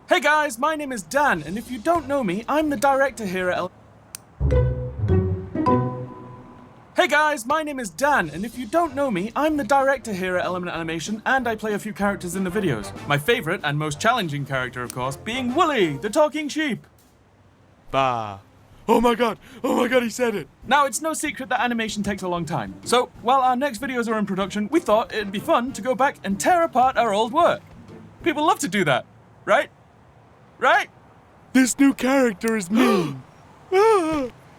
Hey guys, my name is Dan, and if you don't know me, I'm the director here at Hey guys, my name is Dan, and if you don't know me, I'm the director here at Element Animation, and I play a few characters in the videos. My favorite and most challenging character, of course, being Wooly, the talking sheep. Bah. Oh my god, he said it. Now, it's no secret that animation takes a long time. So, while our next videos are in production, we thought it'd be fun to go back and tear apart our old work. People love to do that, right? Right? This new character is mean.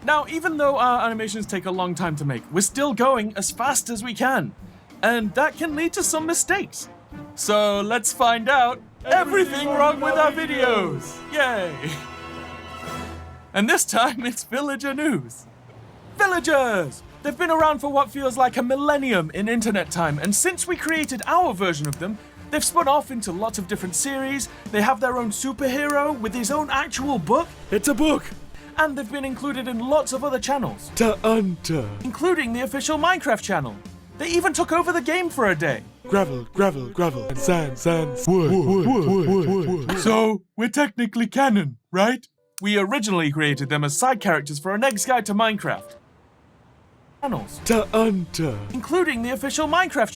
Now, even though our animations take a long time to make, we're still going as fast as we can. And that can lead to some mistakes. So let's find out everything wrong with our videos. Yay! And this time it's villager news. Villagers! They've been around for what feels like a millennium in internet time, and since we created our version of them, they've spun off into lots of different series, they have their own superhero with his own actual book. It's a book. And they've been included in lots of other channels. Ta-anta. Including the official Minecraft channel. They even took over the game for a day. Gravel, and sand, wood. So, we're technically canon, right? We originally created them as side characters for an Egg's Guide to Minecraft channels. Ta-anta. Including the official Minecraft.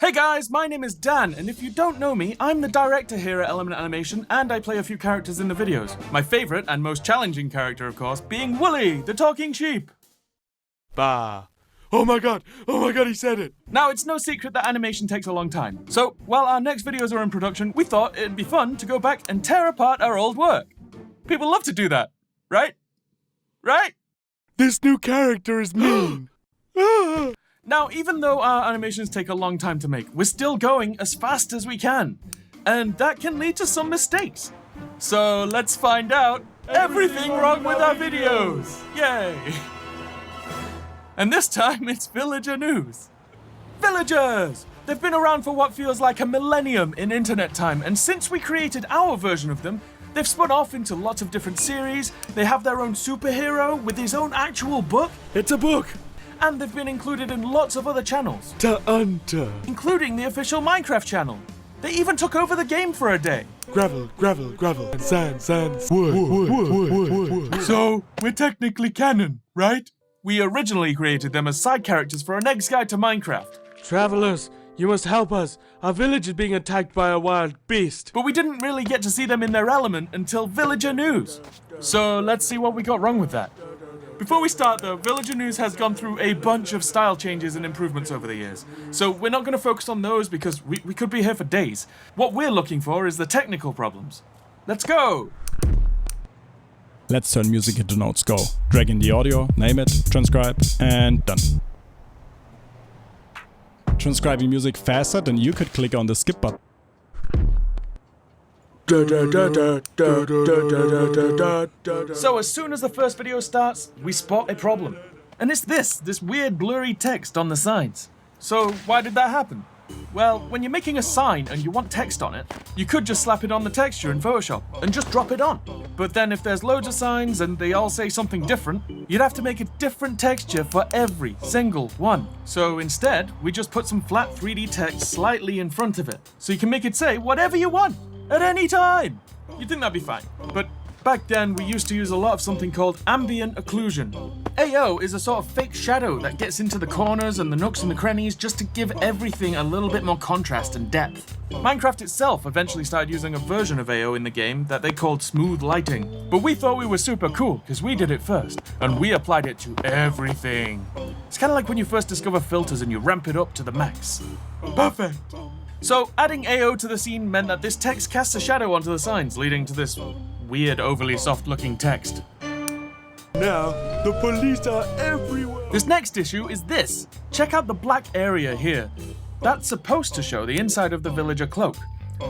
Hey guys, my name is Dan, and if you don't know me, I'm the director here at Element Animation, and I play a few characters in the videos. My favorite and most challenging character, of course, being Wooly, the talking sheep. Bah. Oh my god, he said it. Now, it's no secret that animation takes a long time. So, while our next videos are in production, we thought it'd be fun to go back and tear apart our old work. People love to do that, right? Right? This new character is mean. Now, even though our animations take a long time to make, we're still going as fast as we can. And that can lead to some mistakes. So let's find out everything wrong with our videos. Yay! And this time it's villager news. Villagers! They've been around for what feels like a millennium in internet time, and since we created our version of them, they've spun off into lots of different series, they have their own superhero with his own actual book. It's a book. And they've been included in lots of other channels. Ta-anta. Including the official Minecraft channel. They even took over the game for a day. Gravel, and sand, wood. So, we're technically canon, right? We originally created them as side characters for an Egg's Guide to Minecraft. Travelers, you must help us. Our village is being attacked by a wild beast. But we didn't really get to see them in their element until Villager News. So let's see what we got wrong with that. Before we start though, Villager News has gone through a bunch of style changes and improvements over the years. So we're not going to focus on those because we could be here for days. What we're looking for is the technical problems. Let's go! Let's turn music into notes, go. Drag in the audio, name it, transcribe, and done. Transcribing music faster than you could click on the skip button. So as soon as the first video starts, we spot a problem. And it's this weird blurry text on the sides. So why did that happen? Well, when you're making a sign and you want text on it, you could just slap it on the texture in Photoshop and just drop it on. But then if there's loads of signs and they all say something different, you'd have to make a different texture for every single one. So instead, we just put some flat 3D text slightly in front of it, so you can make it say whatever you want, at any time. You'd think that'd be fine. But back then, we used to use a lot of something called ambient occlusion. AO is a sort of fake shadow that gets into the corners and the nooks and the crannies just to give everything a little bit more contrast and depth. Minecraft itself eventually started using a version of AO in the game that they called smooth lighting. But we thought we were super cool because we did it first, and we applied it to everything. It's kind of like when you first discover filters and you ramp it up to the max. Perfect! So adding AO to the scene meant that this text casts a shadow onto the signs, leading to this weird, overly soft-looking text. Now, the police are everywhere. This next issue is this. Check out the black area here. That's supposed to show the inside of the villager cloak.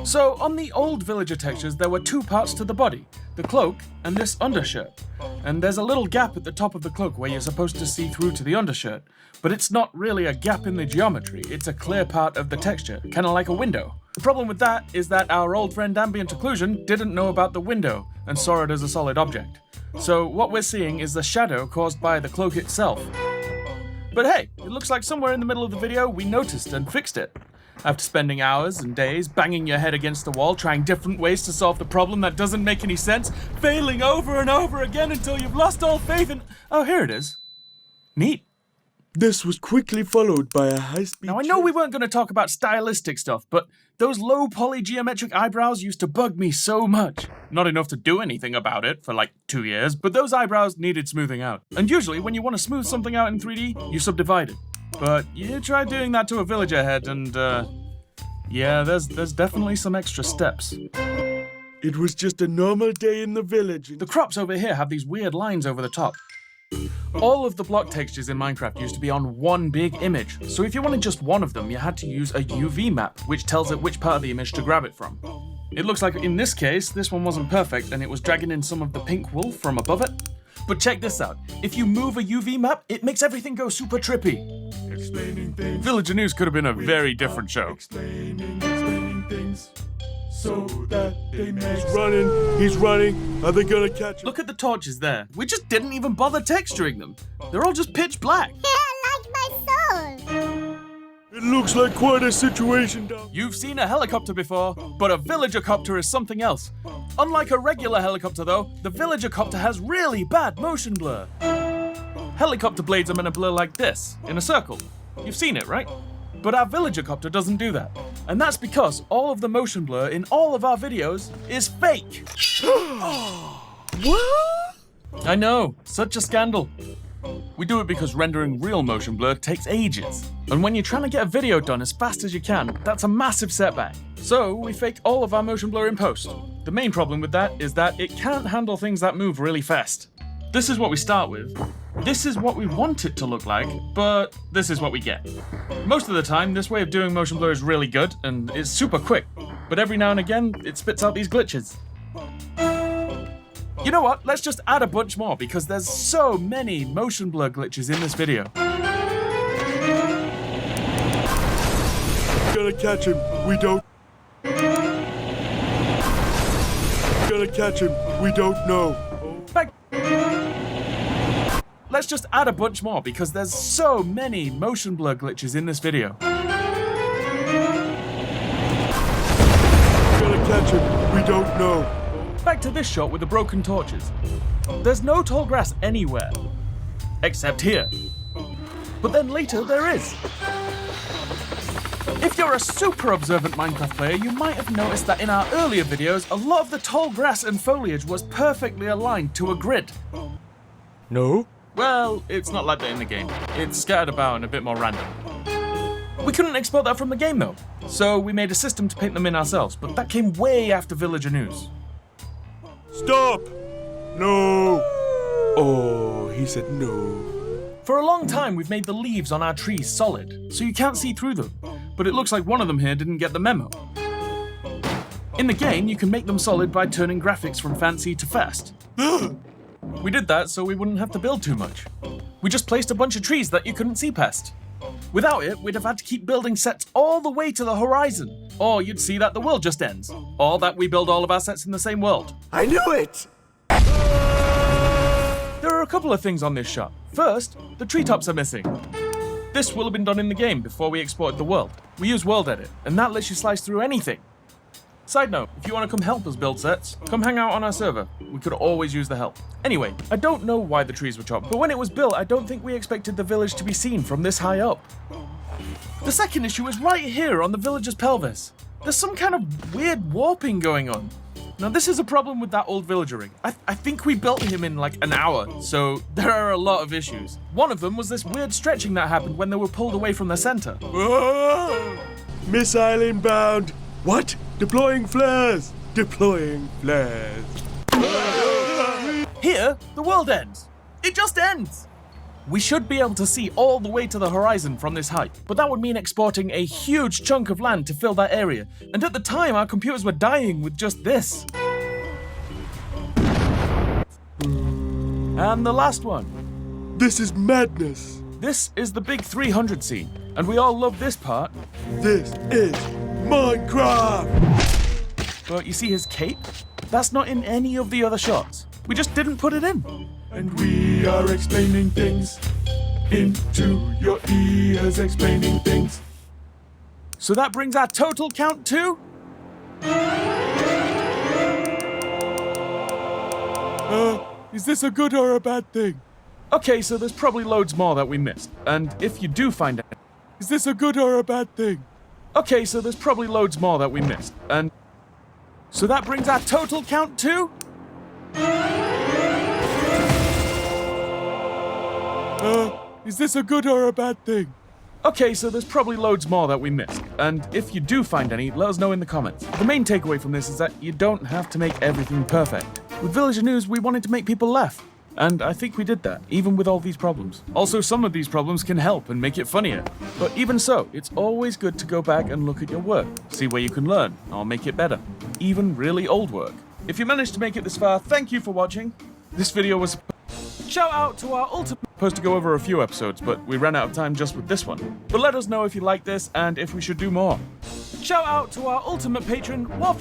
So, on the old villager textures, there were two parts to the body, the cloak and this undershirt. And there's a little gap at the top of the cloak where you're supposed to see through to the undershirt. But it's not really a gap in the geometry, it's a clear part of the texture, kind of like a window. The problem with that is that our old friend Ambient Occlusion didn't know about the window and saw it as a solid object. So what we're seeing is the shadow caused by the cloak itself. But hey, it looks like somewhere in the middle of the video we noticed and fixed it. After spending hours and days banging your head against the wall, trying different ways to solve the problem that doesn't make any sense, failing over and over again until you've lost all faith in... Oh, here it is. Neat. This was quickly followed by a high-speed... Now, I know we weren't going to talk about stylistic stuff, but those low polygeometric eyebrows used to bug me so much. Not enough to do anything about it for like 2 years, but those eyebrows needed smoothing out. And usually, when you want to smooth something out in 3D, you subdivide it. But you try doing that to a villager head and, yeah, there's definitely some extra steps. It was just a normal day in the village. The crops over here have these weird lines over the top. All of the block textures in Minecraft used to be on one big image, so if you wanted just one of them, you had to use a UV map, which tells it which part of the image to grab it from. It looks like in this case, this one wasn't perfect and it was dragging in some of the pink wool from above it. But check this out, if you move a UV map, it makes everything go super trippy. Explaining things. Villager News could have been a very different show. Explaining things. So that they may... He's running. Are they gonna catch him? Look at the torches there. We just didn't even bother texturing them. They're all just pitch black. Like my soul. It looks like quite a situation down... You've seen a helicopter before, but a villager copter is something else. Unlike a regular helicopter though, the villager copter has really bad motion blur. Helicopter blades are meant to blur like this, in a circle. You've seen it, right? But our villager copter doesn't do that. And that's because all of the motion blur in all of our videos is fake. What? I know, such a scandal. We do it because rendering real motion blur takes ages. And when you're trying to get a video done as fast as you can, that's a massive setback. So we faked all of our motion blur in post. The main problem with that is that it can't handle things that move really fast. This is what we start with. This is what we want it to look like, but this is what we get. Most of the time, this way of doing motion blur is really good, and it's super quick. But every now and again, it spits out these glitches. You know what? Let's just add a bunch more, because there's so many motion blur glitches in this video. Gonna catch him. We don't... Gonna catch him. We don't know. Let's just add a bunch more because there's so many motion blur glitches in this video. Gonna catch him. We don't know. Back to this shot with the broken torches. There's no tall grass anywhere, except here. But then later there is. If you're a super observant Minecraft player, you might have noticed that in our earlier videos, a lot of the tall grass and foliage was perfectly aligned to a grid. No? Well, it's not like that in the game. It's scattered about and a bit more random. We couldn't export that from the game though, so we made a system to paint them in ourselves, but that came way after Villager News. Stop! No! Oh, he said no. For a long time, we've made the leaves on our trees solid, so you can't see through them, but it looks like one of them here didn't get the memo. In the game, you can make them solid by turning graphics from fancy to fast. We did that so we wouldn't have to build too much. We just placed a bunch of trees that you couldn't see past. Without it, we'd have had to keep building sets all the way to the horizon, or you'd see that the world just ends, or that we build all of our sets in the same world. I knew it! There are a couple of things on this shot. First, the treetops are missing. This will have been done in the game before we exported the world. We use World Edit, and that lets you slice through anything. Side note, if you want to come help us build sets, come hang out on our server. We could always use the help. Anyway, I don't know why the trees were chopped, but when it was built, I don't think we expected the village to be seen from this high up. The second issue is right here on the villager's pelvis. There's some kind of weird warping going on. Now this is a problem with that old villager rig. I think we built him in like an hour, so there are a lot of issues. One of them was this weird stretching that happened when they were pulled away from the center. Missile inbound! What? Deploying flares! Deploying flares! Here, the world ends. It just ends. We should be able to see all the way to the horizon from this height, but that would mean exporting a huge chunk of land to fill that area, and at the time our computers were dying with just this. And the last one. This is madness! This is the big 300 scene, and we all love this part. This is Minecraft! But you see his cape? That's not in any of the other shots. We just didn't put it in. And we are explaining things. into your ears, explaining things. So that brings our total count to... Is this a good or a bad thing? Okay, so there's probably loads more that we missed. And if you do find it... Is this a good or a bad thing? Okay, so there's probably loads more that we missed. And... So that brings our total count to... Is this a good or a bad thing? Okay, so there's probably loads more that we missed. And if you do find any, let us know in the comments. The main takeaway from this is that you don't have to make everything perfect. With Villager News, we wanted to make people laugh. And I think we did that, even with all these problems. Also, some of these problems can help and make it funnier. But even so, it's always good to go back and look at your work, see where you can learn, or make it better. Even really old work. If you managed to make it this far, thank you for watching. This video was... Shout out to our ultimate... Supposed to go over a few episodes, but we ran out of time just with this one. But let us know if you like this and if we should do more. Shout out to our ultimate patron, Waffle.